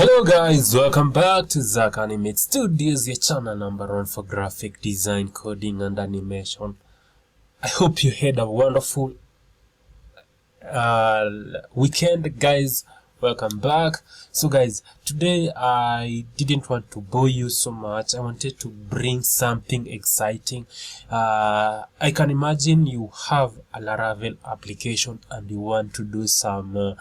Hello guys, welcome back to Zach Animate Studios, your channel #1 for graphic design, coding and animation. I hope you had a wonderful weekend, guys. Welcome back. So guys, today I didn't want to bore you so much. I wanted to bring something exciting. I can imagine you have a Laravel application and you want to do some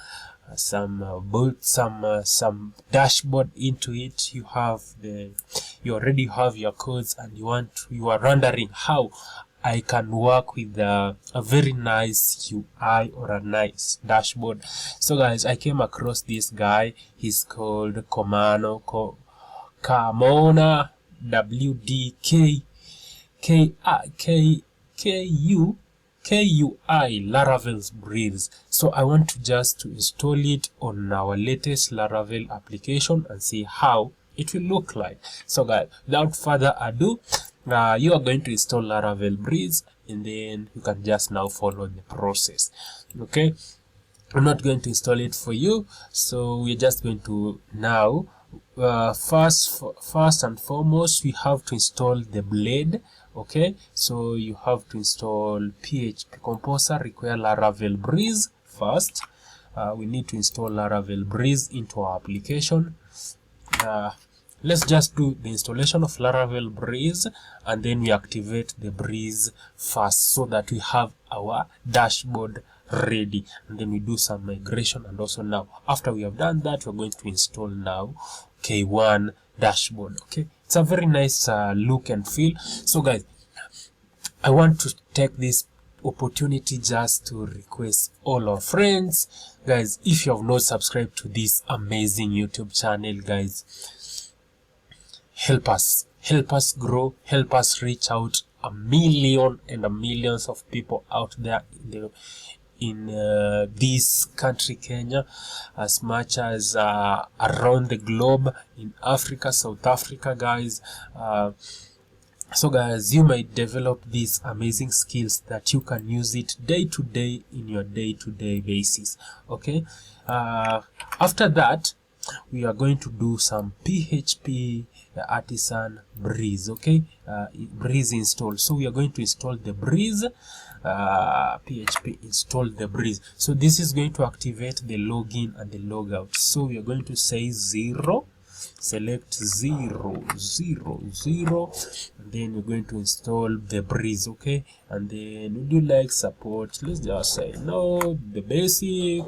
dashboard into it. You already have your codes and you are wondering how I can work with a very nice UI or a nice dashboard. So guys, I came across this guy. He's called Carmona KUI Laravel's Breeze. So I want to just install it on our latest Laravel application and see how it will look like. So guys, without further ado, you are going to install Laravel Breeze and then you can just now follow the process. Okay, I'm not going to install it for you, so we're just going to now first and foremost we have to install the blade. Okay, so you have to install PHP Composer, require Laravel Breeze first. We need to install Laravel Breeze into our application. Let's just do the installation of Laravel Breeze and then we activate the Breeze first so that we have our dashboard ready, and then we do some migration. And also now after we have done that, we're going to install now K1 dashboard. Okay, it's a very nice look and feel. So guys, I want to take this opportunity just to request all our friends, guys, if you have not subscribed to this amazing YouTube channel, guys, help us grow, help us reach out a million and millions of people out there in this country Kenya, as much as around the globe, in Africa, South Africa, guys. So guys, you might develop these amazing skills that you can use it day to day in your day-to-day basis. Okay, after that we are going to do some PHP artisan Breeze. Okay, Breeze install. So we are going to install the Breeze, PHP install the Breeze. So this is going to activate the login and the logout. So we are going to say 0, select 0, 0, 0, and then we're going to install the Breeze. Okay, and then would you like support? Let's just say no, the basic.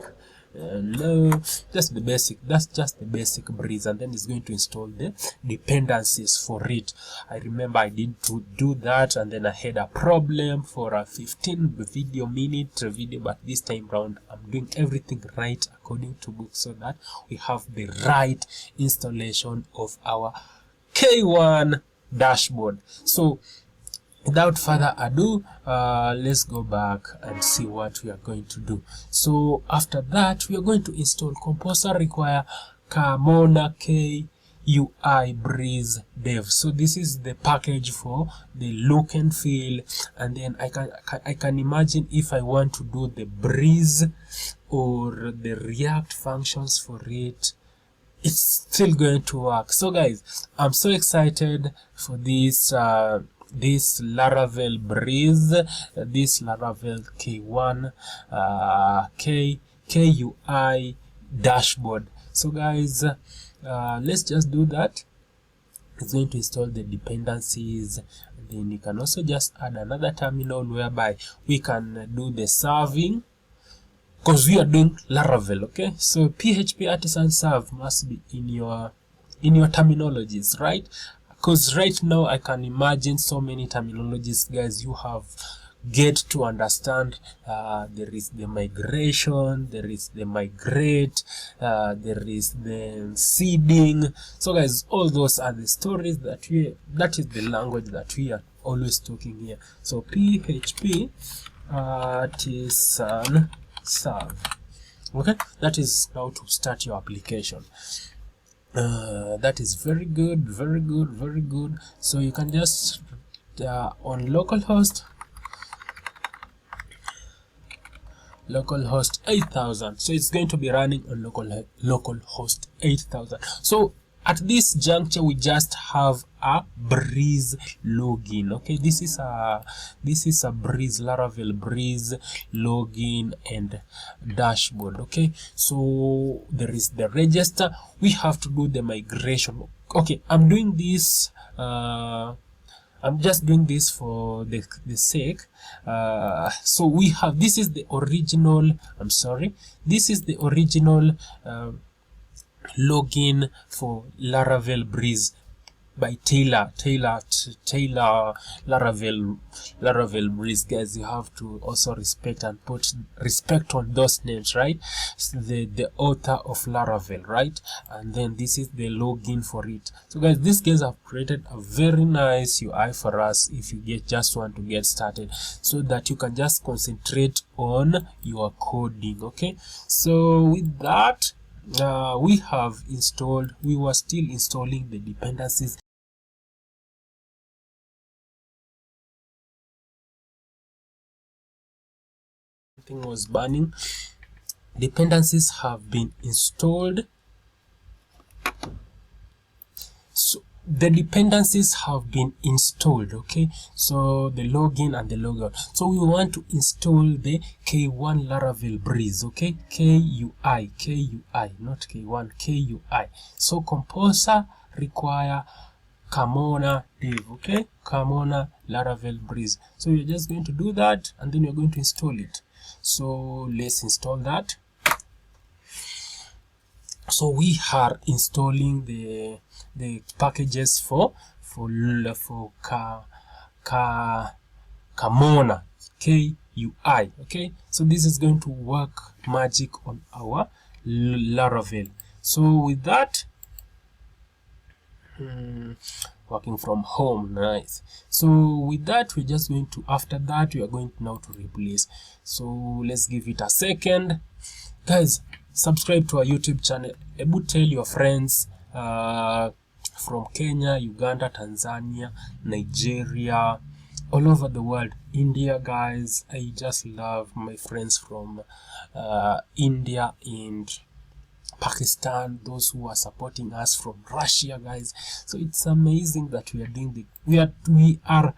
No, just the basic. That's just the basic Breeze, and then it's going to install the dependencies for it. I remember I did do that, and then I had a problem for a 15-minute video, but this time round I'm doing everything right according to book so that we have the right installation of our K1 dashboard. So without further ado, let's go back and see what we are going to do. So after that, we are going to install Composer, require Carmona KUI Breeze Dev. So this is the package for the look and feel, and then I can imagine if I want to do the Breeze or the React functions for it, it's still going to work. So guys, I'm so excited for this this Laravel Breeze, this Laravel K1 KUI dashboard. So guys, let's just do that. It's going to install the dependencies, and then you can also just add another terminal whereby we can do the serving, because we are doing Laravel. Okay, so PHP artisan serve must be in your terminologies, right? Because right now I can imagine so many terminologies, guys, you have get to understand. There is the migration, there is the migrate, there is the seeding. So guys, all those are the stories that is the language that we are always talking here. So PHP artisan serve. Okay, that is how to start your application. That is very good, very good, very good. So you can just on localhost localhost 8000. So it's going to be running on localhost 8000. So at this juncture we just have a Breeze login. Okay, this is a Breeze, Laravel Breeze login and dashboard. Okay, so there is the register. We have to do the migration. Okay, I'm doing this I'm just doing this for the sake. So we have, this is the original, this is the original login for Laravel Breeze by Taylor Laravel Breeze. Guys, you have to also respect and put respect on those names, right? The author of Laravel, right? And then this is the login for it. So guys, these guys have created a very nice UI for us if you just want to get started, so that you can just concentrate on your coding. Okay, so with that, we have installed, we were still installing the dependencies. Something was burning. Dependencies have been installed. So the dependencies have been installed. Okay, so the login and the logout. So we want to install the K1 Laravel Breeze. Okay, KUI, not K1, KUI. So composer require Kamona div. Okay, Kamona Laravel Breeze. So you're just going to do that, and then you're going to install it. So let's install that. So we are installing the packages for Kamona KUI. Okay, so this is going to work magic on our Laravel. So with that, working from home, nice. So with that, we're just going to, after that, we are going now to replace. So let's give it a second. Guys, subscribe to our YouTube channel. Able tell your friends from Kenya, Uganda, Tanzania, Nigeria, all over the world, India. Guys, I just love my friends from India and Pakistan, those who are supporting us from Russia, guys. So it's amazing that we are doing we are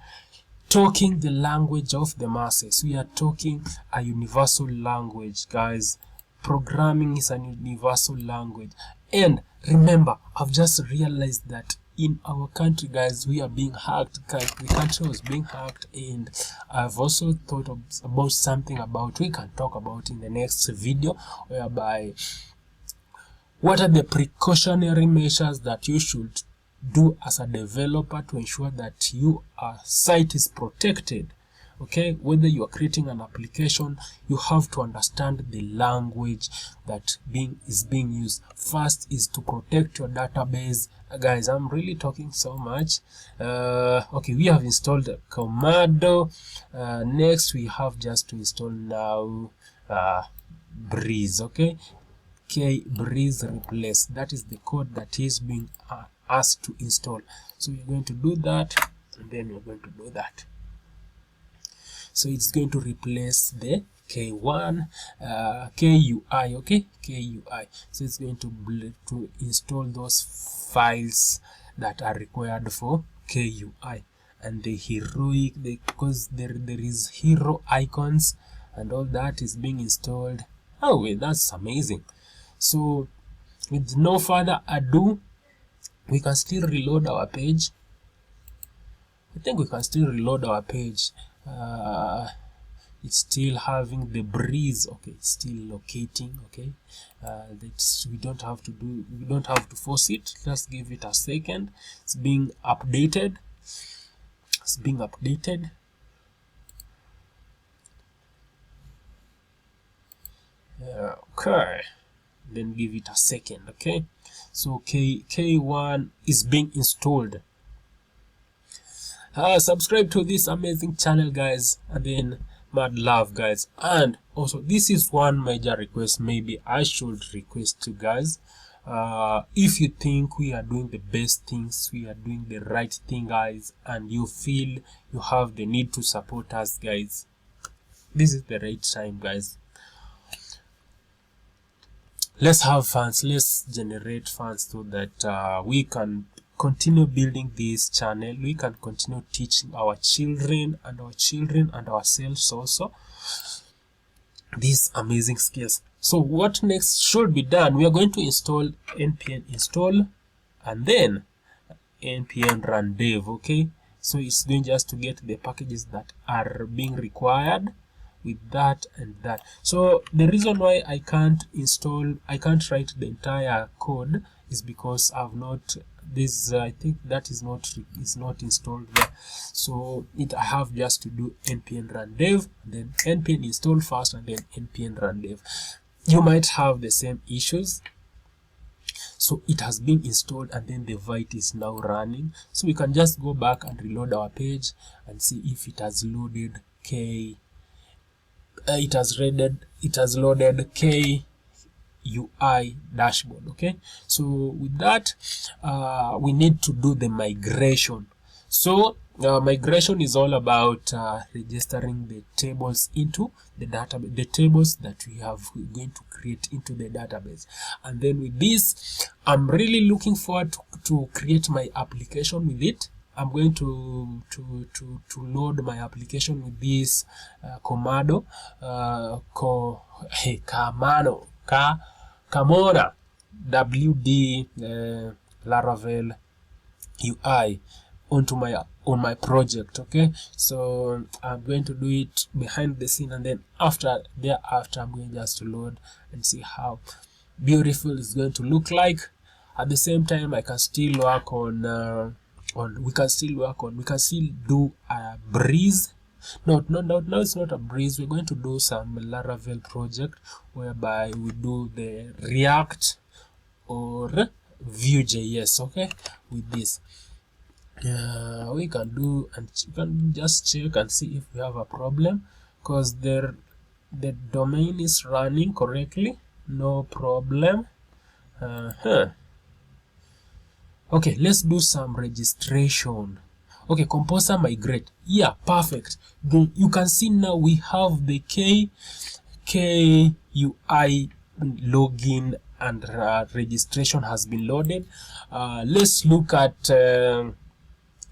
talking the language of the masses. We are talking a universal language, guys. Programming is a universal language. And remember, I've just realized that in our country, guys, we are being hacked. The country was being hacked, and I've also thought about something about we can talk about in the next video, whereby what are the precautionary measures that you should do as a developer to ensure that your site is protected. Okay, whether you are creating an application, you have to understand the language that is being used. First is to protect your database. Guys, I'm really talking so much. Okay, we have installed Commando. Next, we have just to install now Breeze. Okay, Breeze replace. That is the code that is being asked to install. So we're going to do that, and then we're going to do that. So it's going to replace the K1 KUI. Okay, KUI. So it's going to install those files that are required for KUI, and the heroic, because there is hero icons and all that is being installed. Oh wait, that's amazing. So with no further ado, we can still reload our page. I think we can still reload our page. It's still having the Breeze. Okay, it's still locating. Okay, we don't have to force it. Just give it a second. It's being updated. Okay, then give it a second. Okay, so K1 is being installed. Subscribe to this amazing channel, guys, and then mad love, guys. And also, this is one major request maybe I should request to guys. If you think we are doing the best things, we are doing the right thing, guys, and you feel you have the need to support us, guys, this is the right time, guys. let's have funds, let's generate funds so that we can continue building this channel, we can continue teaching our children and ourselves also these amazing skills. So what next should be done? We are going to install npm install and then npm run dev. Okay, so it's going just to get the packages that are being required with that and that. So the reason why I can't write the entire code is because I've not this I think that is not installed there. So I have just to do npm run dev, then npm install first and then npm run dev. You might have the same issues. So it has been installed and then the Vite is now running. So we can just go back and reload our page and see if it has loaded it has loaded KUI dashboard. Okay, so with that we need to do the migration. So migration is all about registering the tables into the database, the tables that we're going to create into the database. And then with this, I'm really looking forward to create my application with it. I'm going to load my application with this Kamona WD Laravel UI on my project. Okay, so I'm going to do it behind the scene, and then after I'm going just to load and see how beautiful it's going to look like. At the same time, I can still work on we can still do a breeze. No, it's not a breeze. We're going to do some Laravel project whereby we do the React or Vue.js. Okay, with this we can do, and you can just check and see if we have a problem, because the domain is running correctly, no problem. Okay, let's do some registration. Okay, composer migrate. Yeah, perfect. You can see now we have the KUI login and registration has been loaded. Let's look at the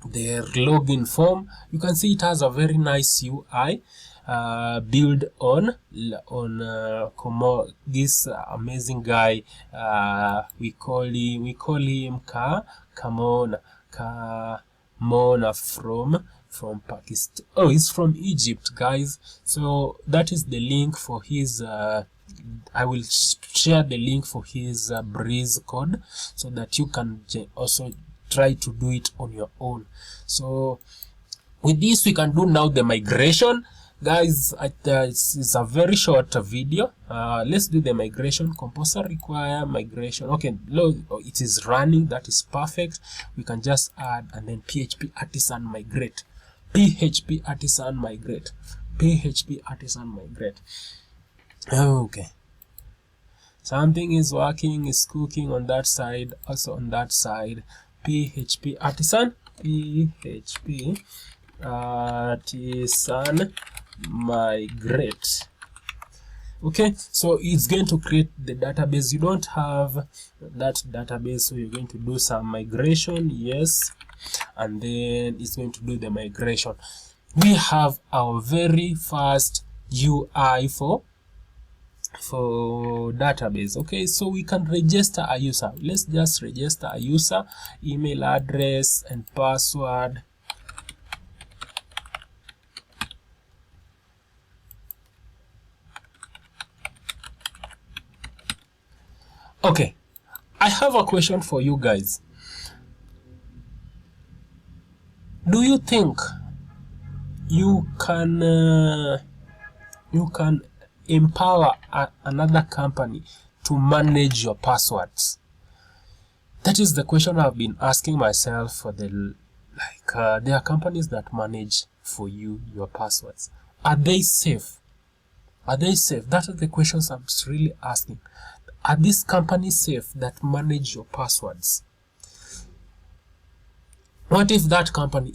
login form. You can see it has a very nice UI build on this amazing guy. We call him Kamona from Pakistan. Oh, he's from Egypt, guys. So that is the link for his I will share the link for his Breeze code so that you can also try to do it on your own. So with this, we can do now the migration, guys. It's a very short video. Let's do the migration. Composer require migration. Okay, it is running. That is perfect. We can just add and then PHP artisan migrate, PHP artisan migrate, PHP artisan migrate. Okay, something is working, is cooking on that side, also on that side. PHP artisan, PHP artisan migrate. Okay, so it's going to create the database. You don't have that database, so you're going to do some migration, yes, and then it's going to do the migration. We have our very first UI for database. Okay, so we can register a user. Let's just register a user, email address and password. Okay, I have a question for you guys. Do you think you can empower another company to manage your passwords? That is the question I've been asking myself for there are companies that manage for you your passwords. Are they safe? Are they safe? That is the questions I'm really asking. Are these companies safe that manage your passwords? What if that company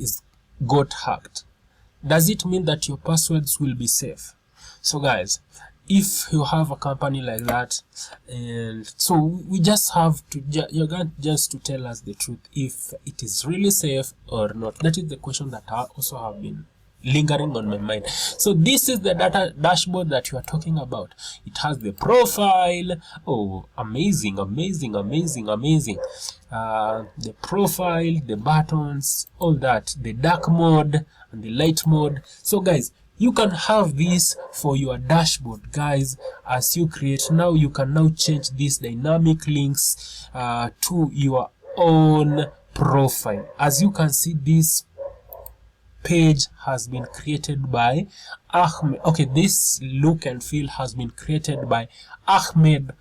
got hacked? Does it mean that your passwords will be safe? So guys, if you have a company like that, and so we just have to you're going just to tell us the truth if it is really safe or not. That is the question that I also have been lingering on my mind. So this is the data dashboard that you are talking about. It has the profile. Oh, amazing, amazing, amazing, amazing. The profile, the buttons, all that, the dark mode and the light mode. So guys, you can have this for your dashboard, guys. As you create now, you can now change these dynamic links to your own profile. As you can see, this page has been created by Ahmed. Okay, this look and feel has been created by Ahmed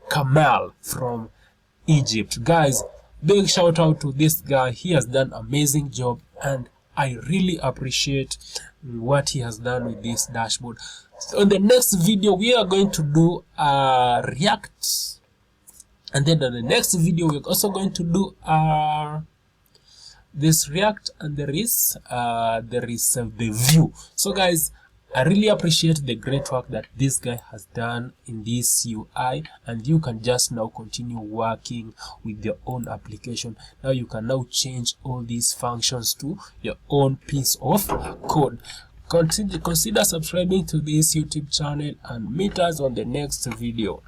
Kamal from Egypt. Guys, big shout out to this guy. He has done amazing job, and I really appreciate what he has done with this dashboard. So in the next video, we are going to do React, and then in the next video, we're also going to do this React, and there is the view. So guys, I really appreciate the great work that this guy has done in this UI, and you can just now continue working with your own application. Now you can now change all these functions to your own piece of code. Consider subscribing to this YouTube channel and meet us on the next video.